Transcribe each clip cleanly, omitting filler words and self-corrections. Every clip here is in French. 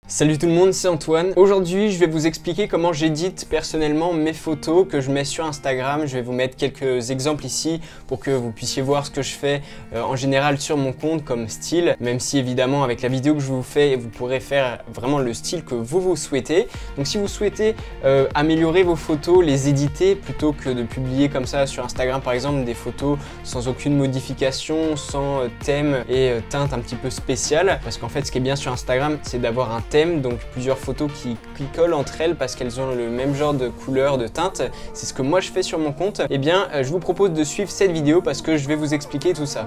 Salut tout le monde, c'est Antoine. Aujourd'hui, je vais vous expliquer comment j'édite personnellement mes photos que je mets sur Instagram. Je vais vous mettre quelques exemples ici pour que vous puissiez voir ce que je fais en général sur mon compte comme style. Même si évidemment avec la vidéo que je vous fais, vous pourrez faire vraiment le style que vous souhaitez. Donc si vous souhaitez améliorer vos photos, les éditer plutôt que de publier comme ça sur Instagram par exemple des photos sans aucune modification, sans thème et teinte un petit peu spéciale. Parce qu'en fait ce qui est bien sur Instagram, c'est d'avoir un thème, donc plusieurs photos qui collent entre elles parce qu'elles ont le même genre de couleur, de teinte. C'est ce que moi je fais sur mon compte. Eh bien, je vous propose de suivre cette vidéo parce que je vais vous expliquer tout ça.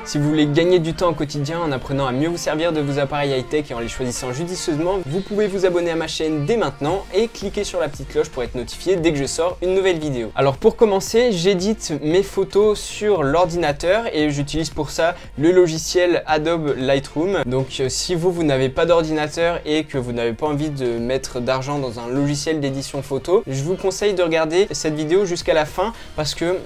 Si vous voulez gagner du temps au quotidien en apprenant à mieux vous servir de vos appareils high-tech et en les choisissant judicieusement, vous pouvez vous abonner à ma chaîne dès maintenant et cliquer sur la petite cloche pour être notifié dès que je sors une nouvelle vidéo. Alors pour commencer, j'édite mes photos sur l'ordinateur et j'utilise pour ça le logiciel Adobe Lightroom. Donc si vous n'avez pas d'ordinateur et que vous n'avez pas envie de mettre d'argent dans un logiciel d'édition photo, je vous conseille de regarder cette vidéo jusqu'à la fin parce que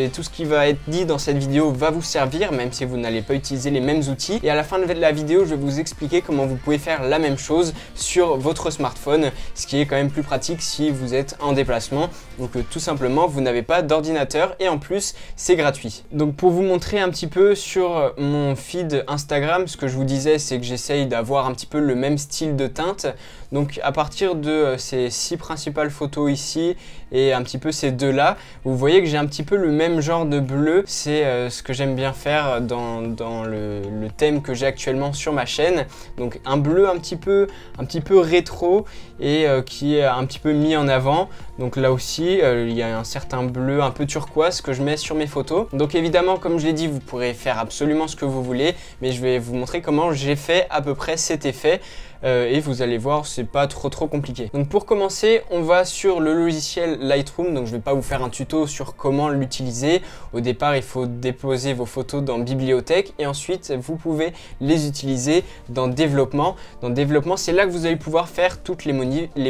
tout ce qui va être dit dans cette vidéo va vous servir même si vous n'allez pas utiliser les mêmes outils, et à la fin de la vidéo je vais vous expliquer comment vous pouvez faire la même chose sur votre smartphone, ce qui est quand même plus pratique si vous êtes en déplacement ou que tout simplement vous n'avez pas d'ordinateur, et en plus c'est gratuit. Donc pour vous montrer un petit peu sur mon feed Instagram, ce que je vous disais c'est que j'essaye d'avoir un petit peu le même style de teinte. Donc à partir de ces 6 principales photos ici et un petit peu ces deux là, vous voyez que j'ai un petit peu le même genre de bleu. C'est ce que j'aime bien faire dans le thème que j'ai actuellement sur ma chaîne. Donc un bleu un petit peu rétro et qui est un petit peu mis en avant. Donc là aussi il y a un certain bleu un peu turquoise que je mets sur mes photos. Donc évidemment comme je l'ai dit, vous pourrez faire absolument ce que vous voulez, mais je vais vous montrer comment j'ai fait à peu près cet effet. Et vous allez voir, c'est pas trop compliqué. Donc pour commencer, on va sur le logiciel Lightroom. Donc je vais pas vous faire un tuto sur comment l'utiliser. Au départ, il faut déposer vos photos dans Bibliothèque et ensuite vous pouvez les utiliser dans Développement. Dans Développement, c'est là que vous allez pouvoir faire toutes les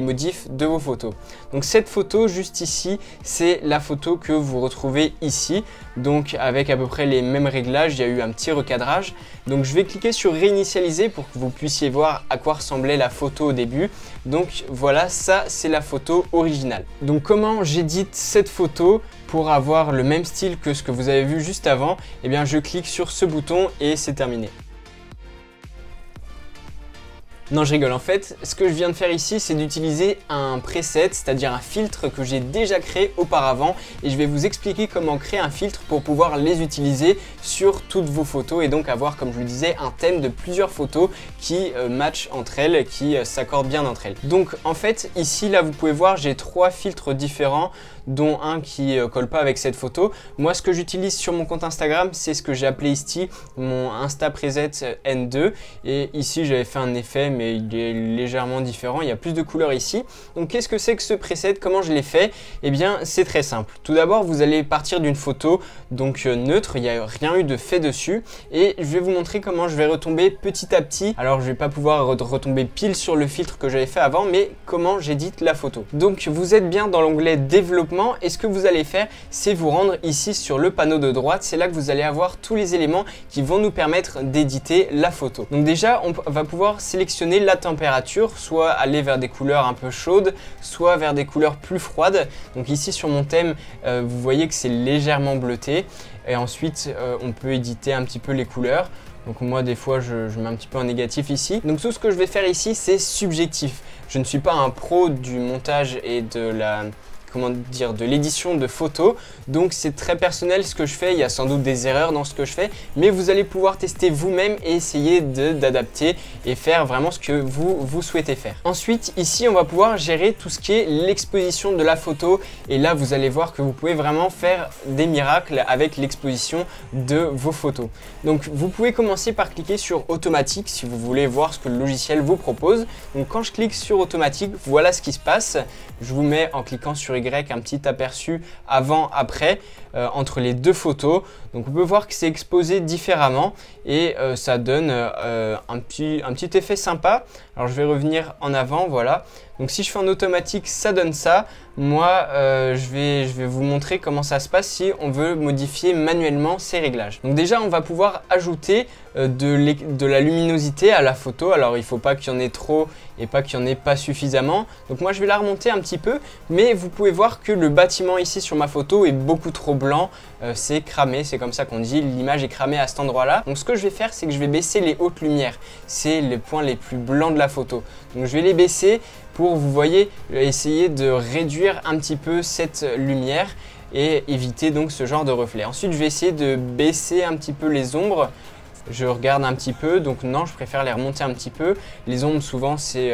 modifs de vos photos. Donc cette photo juste ici, c'est la photo que vous retrouvez ici. Donc avec à peu près les mêmes réglages, il y a eu un petit recadrage. Donc je vais cliquer sur réinitialiser pour que vous puissiez voir à quoi ressemblait la photo au début. Donc voilà, ça c'est la photo originale. Donc comment j'édite cette photo pour avoir le même style que ce que vous avez vu juste avant? Eh bien je clique sur ce bouton et c'est terminé. Non, je rigole. En fait, ce que je viens de faire ici, c'est d'utiliser un preset, c'est-à-dire un filtre que j'ai déjà créé auparavant, et je vais vous expliquer comment créer un filtre pour pouvoir les utiliser sur toutes vos photos et donc avoir, comme je le disais, un thème de plusieurs photos qui matchent entre elles, qui s'accordent bien entre elles. Donc en fait, ici, là, vous pouvez voir, j'ai 3 filtres différents, dont un qui colle pas avec cette photo. Moi, ce que j'utilise sur mon compte Instagram, c'est ce que j'ai appelé ici mon Insta Preset N2, et ici, j'avais fait un effet mais il est légèrement différent, il y a plus de couleurs ici. Donc qu'est-ce que c'est que ce preset? Comment je l'ai fait? Eh bien c'est très simple. Tout d'abord vous allez partir d'une photo donc neutre, il n'y a rien eu de fait dessus, et je vais vous montrer comment je vais retomber petit à petit. Alors je vais pas pouvoir retomber pile sur le filtre que j'avais fait avant, mais comment j'édite la photo. Donc vous êtes bien dans l'onglet développement, et ce que vous allez faire c'est vous rendre ici sur le panneau de droite. C'est là que vous allez avoir tous les éléments qui vont nous permettre d'éditer la photo. Donc déjà on va pouvoir sélectionner la température, soit aller vers des couleurs un peu chaudes, soit vers des couleurs plus froides. Donc ici sur mon thème, vous voyez que c'est légèrement bleuté, et ensuite on peut éditer un petit peu les couleurs. Donc moi des fois je mets un petit peu en négatif ici. Donc tout ce que je vais faire ici c'est subjectif. Je ne suis pas un pro du montage et de l'édition de photos, donc c'est très personnel ce que je fais. Il y a sans doute des erreurs dans ce que je fais, mais vous allez pouvoir tester vous-même et essayer d'adapter et faire vraiment ce que vous souhaitez faire. Ensuite ici on va pouvoir gérer tout ce qui est l'exposition de la photo, et là vous allez voir que vous pouvez vraiment faire des miracles avec l'exposition de vos photos. Donc vous pouvez commencer par cliquer sur automatique si vous voulez voir ce que le logiciel vous propose. Donc quand je clique sur automatique, voilà ce qui se passe. Je vous mets en cliquant sur Y un petit aperçu avant-après entre les deux photos. Donc on peut voir que c'est exposé différemment et ça donne un petit effet sympa. Alors je vais revenir en avant, voilà. Donc si je fais en automatique, ça donne ça. Moi, je vais vous montrer comment ça se passe si on veut modifier manuellement ces réglages. Donc déjà, on va pouvoir ajouter de la luminosité à la photo. Alors, il ne faut pas qu'il y en ait trop et pas qu'il n'y en ait pas suffisamment. Donc moi, je vais la remonter un petit peu. Mais vous pouvez voir que le bâtiment ici sur ma photo est beaucoup trop blanc. C'est cramé, c'est comme ça qu'on dit. L'image est cramée à cet endroit-là. Donc ce que je vais faire, c'est que je vais baisser les hautes lumières. C'est les points les plus blancs de la photo. Donc je vais les baisser pour, vous voyez, essayer de réduire un petit peu cette lumière et éviter donc ce genre de reflet. Ensuite, je vais essayer de baisser un petit peu les ombres. Je regarde un petit peu, donc non, je préfère les remonter un petit peu. Les ombres, souvent, c'est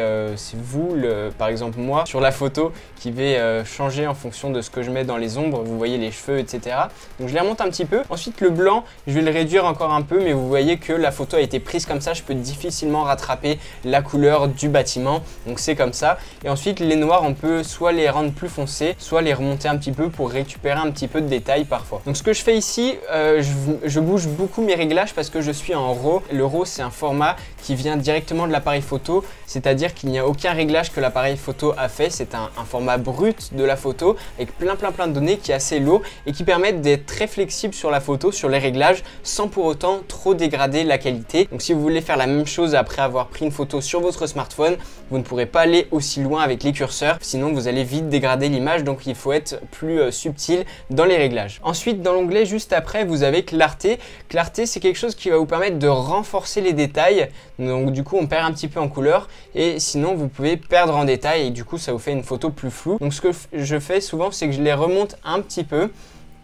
vous, par exemple moi, sur la photo, qui vais changer en fonction de ce que je mets dans les ombres. Vous voyez les cheveux, etc. Donc je les remonte un petit peu. Ensuite, le blanc, je vais le réduire encore un peu, mais vous voyez que la photo a été prise comme ça. Je peux difficilement rattraper la couleur du bâtiment, donc c'est comme ça. Et ensuite, les noirs, on peut soit les rendre plus foncés, soit les remonter un petit peu pour récupérer un petit peu de détails parfois. Donc ce que je fais ici, je bouge beaucoup mes réglages parce que je suis en RAW. Le RAW, c'est un format qui vient directement de l'appareil photo, c'est-à-dire qu'il n'y a aucun réglage que l'appareil photo a fait. C'est un format brut de la photo avec plein de données qui est assez lourd et qui permettent d'être très flexible sur la photo, sur les réglages, sans pour autant trop dégrader la qualité. Donc si vous voulez faire la même chose après avoir pris une photo sur votre smartphone, vous ne pourrez pas aller aussi loin avec les curseurs, sinon vous allez vite dégrader l'image. Donc il faut être plus subtil dans les réglages. Ensuite, dans l'onglet juste après, vous avez clarté. Clarté, c'est quelque chose qui va vous permettre de renforcer les détails. Donc du coup, on perd un petit peu en couleur et sinon vous pouvez perdre en détail et du coup ça vous fait une photo plus floue. Donc ce que je fais souvent, c'est que je les remonte un petit peu.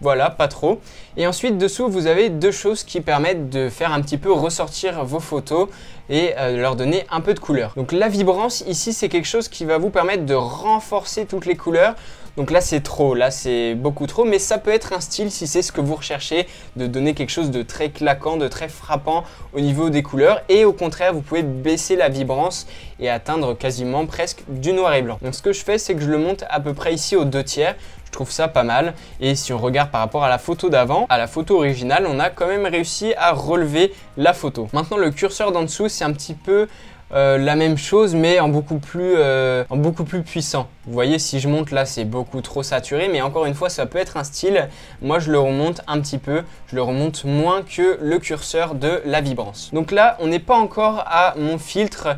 Voilà, pas trop. Et ensuite, dessous, vous avez deux choses qui permettent de faire un petit peu ressortir vos photos et leur donner un peu de couleur. Donc la vibrance, ici, c'est quelque chose qui va vous permettre de renforcer toutes les couleurs. Donc là, c'est trop, là, c'est beaucoup trop, mais ça peut être un style si c'est ce que vous recherchez, de donner quelque chose de très claquant, de très frappant au niveau des couleurs. Et au contraire, vous pouvez baisser la vibrance et atteindre quasiment presque du noir et blanc. Donc ce que je fais, c'est que je le monte à peu près ici aux 2/3. Je trouve ça pas mal. Et si on regarde par rapport à la photo d'avant, à la photo originale, on a quand même réussi à relever la photo. Maintenant, le curseur d'en dessous, c'est un petit peu la même chose, mais en beaucoup plus puissant. Vous voyez, si je monte là, c'est beaucoup trop saturé, mais encore une fois, ça peut être un style. Moi, je le remonte un petit peu. Je le remonte moins que le curseur de la vibrance. Donc là, on n'est pas encore à mon filtre.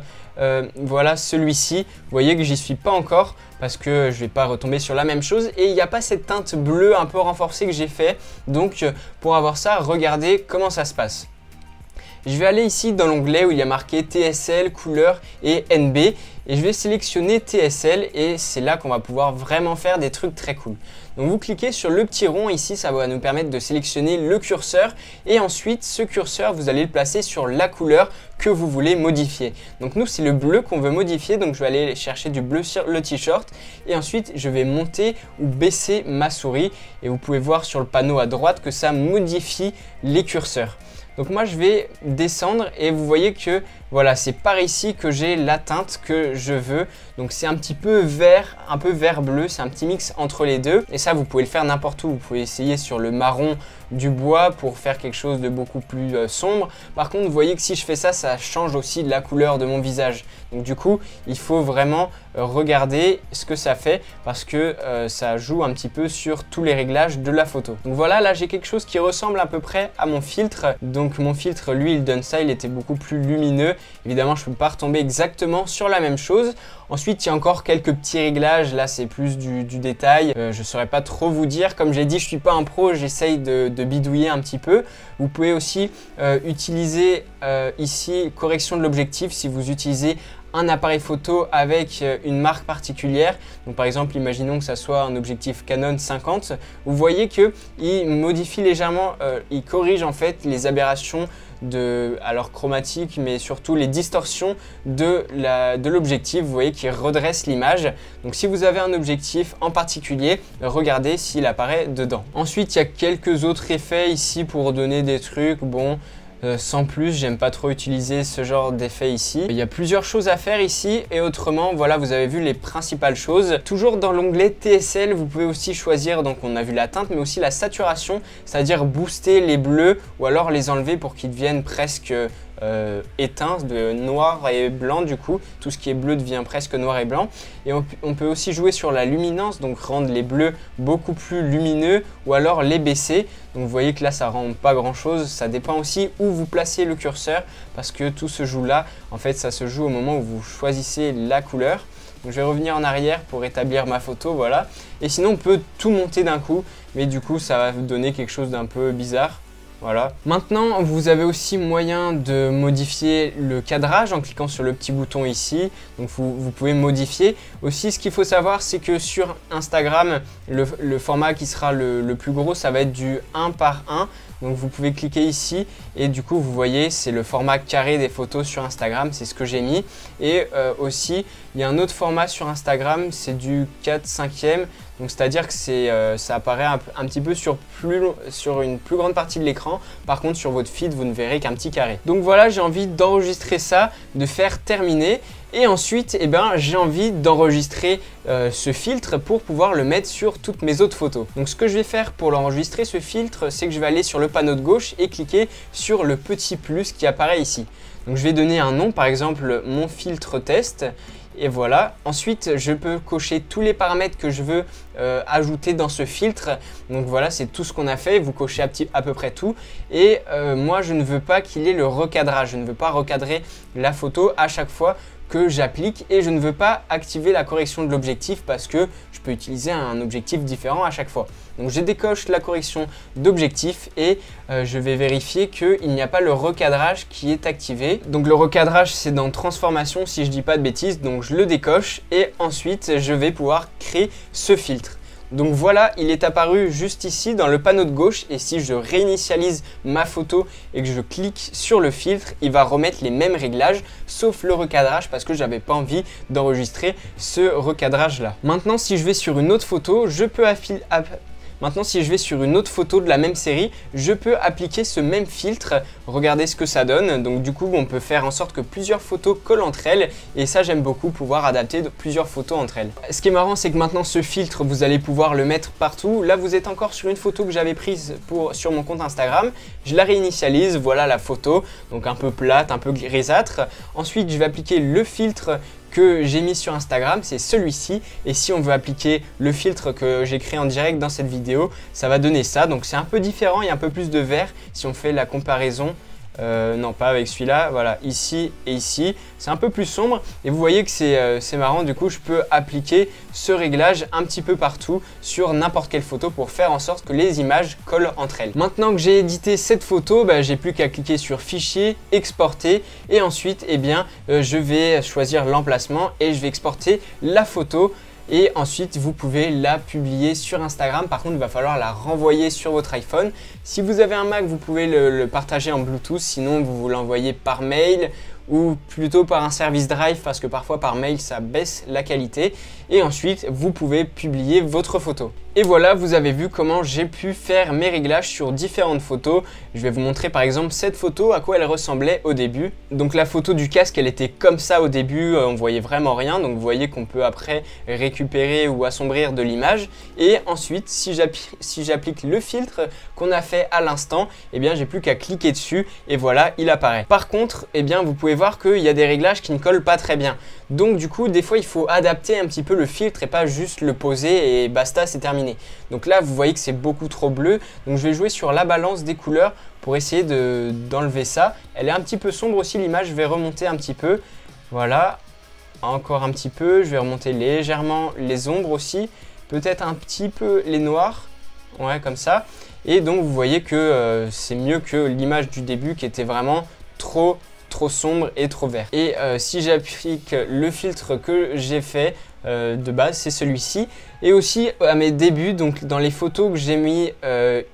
Voilà, celui-ci. Vous voyez que j'y suis pas encore parce que je vais pas retomber sur la même chose et il n'y a pas cette teinte bleue un peu renforcée que j'ai fait. Donc pour avoir ça, regardez comment ça se passe. Je vais aller ici dans l'onglet où il y a marqué TSL, couleur et NB et je vais sélectionner TSL et c'est là qu'on va pouvoir vraiment faire des trucs très cool. Donc vous cliquez sur le petit rond ici, ça va nous permettre de sélectionner le curseur et ensuite ce curseur vous allez le placer sur la couleur que vous voulez modifier. Donc nous c'est le bleu qu'on veut modifier, donc je vais aller chercher du bleu sur le t-shirt et ensuite je vais monter ou baisser ma souris et vous pouvez voir sur le panneau à droite que ça modifie les curseurs. Donc moi je vais descendre et vous voyez que voilà, c'est par ici que j'ai la teinte que je veux. Donc c'est un petit peu vert bleu, c'est un petit mix entre les deux. Et ça vous pouvez le faire n'importe où, vous pouvez essayer sur le marron du bois pour faire quelque chose de beaucoup plus sombre. Par contre vous voyez que si je fais ça, ça change aussi de la couleur de mon visage. Donc du coup il faut vraiment regarder ce que ça fait parce que ça joue un petit peu sur tous les réglages de la photo. Donc voilà, là j'ai quelque chose qui ressemble à peu près à mon filtre. Donc mon filtre, lui, il donne ça, il était beaucoup plus lumineux. Évidemment, je ne peux pas retomber exactement sur la même chose. Ensuite, il y a encore quelques petits réglages. Là, c'est plus du détail. Je ne saurais pas trop vous dire. Comme j'ai dit, je ne suis pas un pro, j'essaye de bidouiller un petit peu. Vous pouvez aussi utiliser ici correction de l'objectif si vous utilisez un appareil photo avec une marque particulière. Donc par exemple, imaginons que ça soit un objectif Canon 50. Vous voyez qu'il modifie légèrement, il corrige en fait les aberrations alors chromatiques, mais surtout les distorsions de l'objectif. Vous voyez qu'il redresse l'image. Donc si vous avez un objectif en particulier, regardez s'il apparaît dedans. Ensuite, il y a quelques autres effets ici pour donner des trucs. Bon, sans plus, j'aime pas trop utiliser ce genre d'effet ici. Il y a plusieurs choses à faire ici et autrement, voilà, vous avez vu les principales choses. Toujours dans l'onglet TSL, vous pouvez aussi choisir, donc on a vu la teinte, mais aussi la saturation, c'est-à-dire booster les bleus ou alors les enlever pour qu'ils deviennent presque éteint, de noir et blanc du coup. Tout ce qui est bleu devient presque noir et blanc. Et on peut aussi jouer sur la luminance, donc rendre les bleus beaucoup plus lumineux ou alors les baisser. Donc vous voyez que là ça rend pas grand chose, ça dépend aussi où vous placez le curseur parce que tout se joue là. En fait ça se joue au moment où vous choisissez la couleur. Donc je vais revenir en arrière pour établir ma photo, voilà. Et sinon on peut tout monter d'un coup, mais du coup ça va vous donner quelque chose d'un peu bizarre. Voilà. Maintenant, vous avez aussi moyen de modifier le cadrage en cliquant sur le petit bouton ici. Donc vous pouvez modifier. Aussi, ce qu'il faut savoir, c'est que sur Instagram, le format qui sera le plus gros, ça va être du 1 par 1. Donc vous pouvez cliquer ici et du coup vous voyez c'est le format carré des photos sur Instagram, c'est ce que j'ai mis. Et aussi il y a un autre format sur Instagram, c'est du 4/5e. Donc c'est-à-dire que ça apparaît un petit peu sur une plus grande partie de l'écran. Par contre sur votre feed vous ne verrez qu'un petit carré. Donc voilà, j'ai envie d'enregistrer ça, de faire terminer. Et ensuite, j'ai envie d'enregistrer ce filtre pour pouvoir le mettre sur toutes mes autres photos. Donc ce que je vais faire pour l'enregistrer, ce filtre, c'est que je vais aller sur le panneau de gauche et cliquer sur le petit plus qui apparaît ici. Donc je vais donner un nom, par exemple mon filtre test. Et voilà, ensuite je peux cocher tous les paramètres que je veux ajouter dans ce filtre. Donc voilà, c'est tout ce qu'on a fait, vous cochez à peu près tout. Et moi je ne veux pas qu'il y ait le recadrage, je ne veux pas recadrer la photo à chaque fois que j'applique et je ne veux pas activer la correction de l'objectif parce que je peux utiliser un objectif différent à chaque fois. Donc je décoche la correction d'objectif et je vais vérifier qu'il n'y a pas le recadrage qui est activé. Donc le recadrage c'est dans transformation si je dis pas de bêtises, donc je le décoche et ensuite je vais pouvoir créer ce filtre. Donc voilà, il est apparu juste ici dans le panneau de gauche et si je réinitialise ma photo et que je clique sur le filtre, il va remettre les mêmes réglages sauf le recadrage parce que j'avais pas envie d'enregistrer ce recadrage là. Maintenant si je vais sur une autre photo, Maintenant, si je vais sur une autre photo de la même série, je peux appliquer ce même filtre. Regardez ce que ça donne. Donc du coup, on peut faire en sorte que plusieurs photos collent entre elles. Et ça, j'aime beaucoup pouvoir adapter plusieurs photos entre elles. Ce qui est marrant, c'est que maintenant, ce filtre, vous allez pouvoir le mettre partout. Là, vous êtes encore sur une photo que j'avais prise sur mon compte Instagram. Je la réinitialise. Voilà la photo. Donc un peu plate, un peu grisâtre. Ensuite, je vais appliquer le filtre que j'ai mis sur Instagram, c'est celui-ci. Et si on veut appliquer le filtre que j'ai créé en direct dans cette vidéo, ça va donner ça. Donc c'est un peu différent, il y a un peu plus de vert si on fait la comparaison. Non, pas avec celui-là, voilà, ici et ici, c'est un peu plus sombre et vous voyez que c'est marrant, du coup je peux appliquer ce réglage un petit peu partout sur n'importe quelle photo pour faire en sorte que les images collent entre elles. Maintenant que j'ai édité cette photo, j'ai plus qu'à cliquer sur fichier, exporter et ensuite je vais choisir l'emplacement et je vais exporter la photo. Et ensuite, vous pouvez la publier sur Instagram. Par contre, il va falloir la renvoyer sur votre iPhone. Si vous avez un Mac, vous pouvez le partager en Bluetooth. Sinon, vous l'envoyez par mail ou plutôt par un service Drive parce que parfois par mail, ça baisse la qualité. Et ensuite, vous pouvez publier votre photo. Et voilà, vous avez vu comment j'ai pu faire mes réglages sur différentes photos. Je vais vous montrer par exemple cette photo, à quoi elle ressemblait au début. Donc la photo du casque, elle était comme ça au début, on voyait vraiment rien. Donc vous voyez qu'on peut après récupérer ou assombrir de l'image. Et ensuite, si j'applique le filtre qu'on a fait à l'instant, j'ai plus qu'à cliquer dessus et voilà, il apparaît. Par contre, vous pouvez voir qu'il y a des réglages qui ne collent pas très bien. Donc du coup, des fois, il faut adapter un petit peu le filtre et pas juste le poser et basta, c'est terminé. Donc là, vous voyez que c'est beaucoup trop bleu. Donc je vais jouer sur la balance des couleurs pour essayer d'enlever ça. Elle est un petit peu sombre aussi, l'image. Je vais remonter un petit peu. Voilà, encore un petit peu. Je vais remonter légèrement les ombres aussi. Peut-être un petit peu les noirs. Ouais, comme ça. Et donc, vous voyez que c'est mieux que l'image du début qui était vraiment trop sombre et trop vert. Et si j'applique le filtre que j'ai fait de base, c'est celui-ci. Et aussi à mes débuts, donc dans les photos que j'ai mis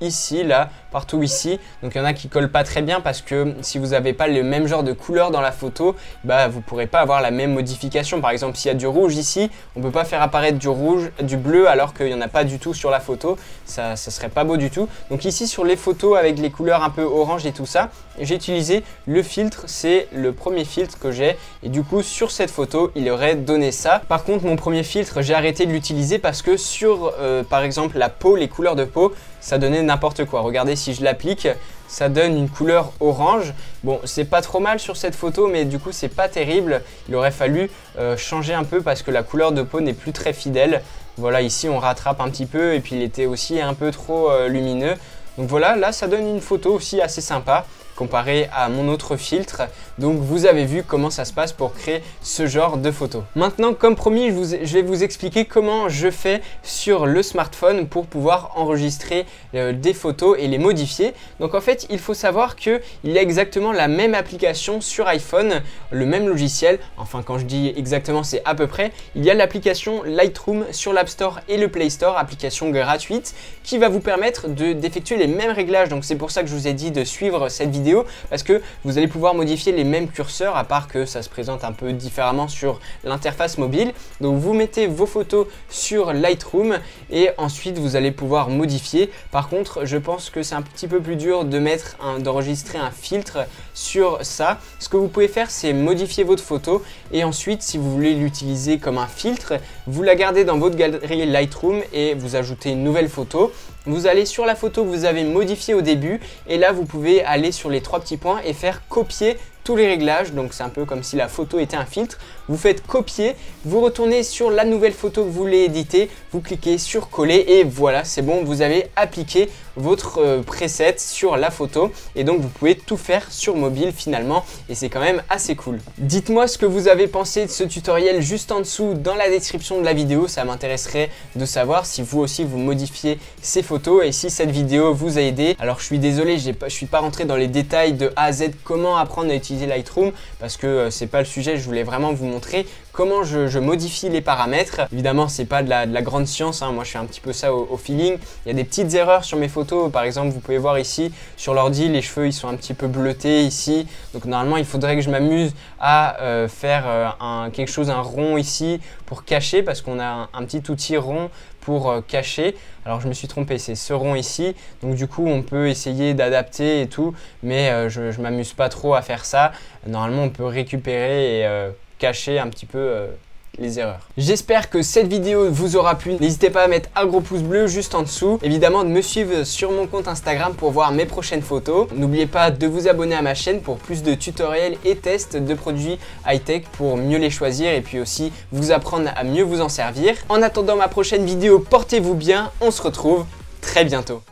ici, là, partout ici. Donc il y en a qui collent pas très bien parce que si vous n'avez pas le même genre de couleur dans la photo, vous ne pourrez pas avoir la même modification. Par exemple, s'il y a du rouge ici, on ne peut pas faire apparaître du rouge, du bleu alors qu'il n'y en a pas du tout sur la photo. Ça serait pas beau du tout. Donc ici sur les photos avec les couleurs un peu orange et tout ça, j'ai utilisé le filtre. C'est le premier filtre que j'ai. Et du coup sur cette photo, il aurait donné ça. Par contre, mon premier filtre, j'ai arrêté de l'utiliser parce que sur par exemple la peau, les couleurs de peau, ça donnait n'importe quoi. Regardez si je l'applique, ça donne une couleur orange. Bon, c'est pas trop mal sur cette photo, mais du coup c'est pas terrible. Il aurait fallu changer un peu parce que la couleur de peau n'est plus très fidèle. Voilà, ici on rattrape un petit peu et puis il était aussi un peu trop lumineux. Donc voilà, là ça donne une photo aussi assez sympa comparé à mon autre filtre. Donc vous avez vu comment ça se passe pour créer ce genre de photo. Maintenant, comme promis, je vais vous expliquer comment je fais sur le smartphone pour pouvoir enregistrer des photos et les modifier. Donc en fait, il faut savoir qu'il y a exactement la même application sur iPhone, le même logiciel. Enfin, quand je dis exactement, c'est à peu près. Il y a l'application Lightroom sur l'App Store et le Play Store, application gratuite qui va vous permettre d'effectuer les mêmes réglages. Donc c'est pour ça que je vous ai dit de suivre cette vidéo, parce que vous allez pouvoir modifier les mêmes curseurs, à part que ça se présente un peu différemment sur l'interface mobile. Donc vous mettez vos photos sur Lightroom et ensuite vous allez pouvoir modifier. Par contre, je pense que c'est un petit peu plus dur d'enregistrer un filtre sur ça. Ce que vous pouvez faire, c'est modifier votre photo et ensuite, si vous voulez l'utiliser comme un filtre, vous la gardez dans votre galerie Lightroom et vous ajoutez une nouvelle photo. Vous allez sur la photo que vous avez modifiée au début et là vous pouvez aller sur les trois petits points et faire copier tous les réglages. Donc c'est un peu comme si la photo était un filtre. Vous faites copier, vous retournez sur la nouvelle photo que vous voulez éditer, vous cliquez sur coller et voilà, c'est bon, vous avez appliqué votre preset sur la photo et donc vous pouvez tout faire sur mobile finalement et c'est quand même assez cool. Dites-moi ce que vous avez pensé de ce tutoriel juste en dessous dans la description de la vidéo, ça m'intéresserait de savoir si vous aussi vous modifiez ces photos et si cette vidéo vous a aidé. Alors je suis désolé, je suis pas rentré dans les détails de A à Z comment apprendre à utiliser Lightroom parce que c'est pas le sujet, je voulais vraiment vous montrer comment je modifie les paramètres. Évidemment, c'est pas de la grande science, hein. Moi je fais un petit peu ça au feeling. Il y a des petites erreurs sur mes photos, par exemple vous pouvez voir ici sur l'ordi, les cheveux ils sont un petit peu bleutés ici. Donc normalement il faudrait que je m'amuse à faire quelque chose, un rond ici pour cacher parce qu'on a un petit outil rond pour cacher. Alors je me suis trompé, c'est ce rond ici. Donc du coup on peut essayer d'adapter et tout, mais je m'amuse pas trop à faire ça. Normalement on peut récupérer et cacher un petit peu les erreurs. J'espère que cette vidéo vous aura plu. N'hésitez pas à mettre un gros pouce bleu juste en dessous. Évidemment de me suivre sur mon compte Instagram pour voir mes prochaines photos. N'oubliez pas de vous abonner à ma chaîne pour plus de tutoriels et tests de produits high-tech pour mieux les choisir et puis aussi vous apprendre à mieux vous en servir. En attendant ma prochaine vidéo, portez-vous bien. On se retrouve très bientôt.